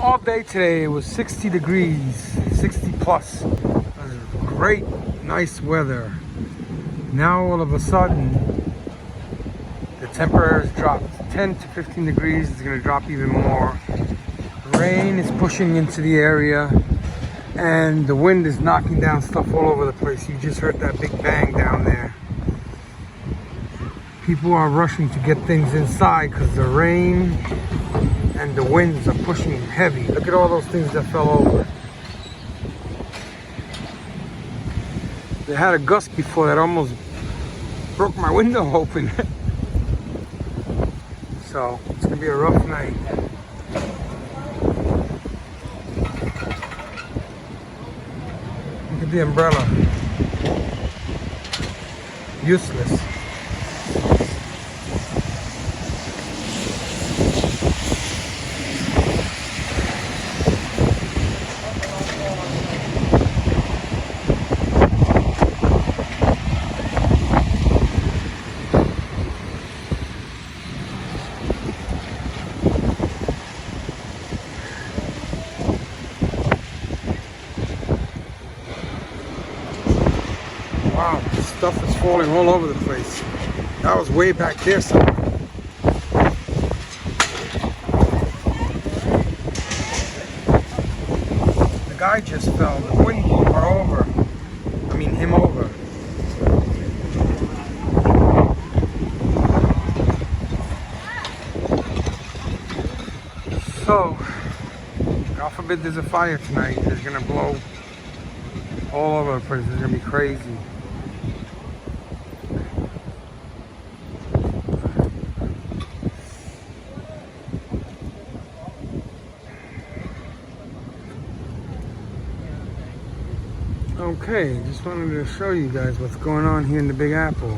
all day today. It was 60 degrees, 60 plus. It was great, nice weather. Now all of a sudden, the temperature has dropped 10 to 15 degrees. It's going to drop even more. Rain is pushing into the area, and the wind is knocking down stuff all over the place. You just heard that big bang down there. People are rushing to get things inside because the rain and the winds are pushing heavy. Look at all those things that fell over. They had a gust before that almost broke my window open. So it's gonna be a rough night. Look at the umbrella. Useless. Wow, stuff is falling all over the place. That was way back there somewhere. The guy just fell. The wind blew her over. I mean him over. So, God forbid there's a fire tonight. It's gonna blow all over the place. It's gonna be crazy. Okay, just wanted to show you guys what's going on here in the Big Apple.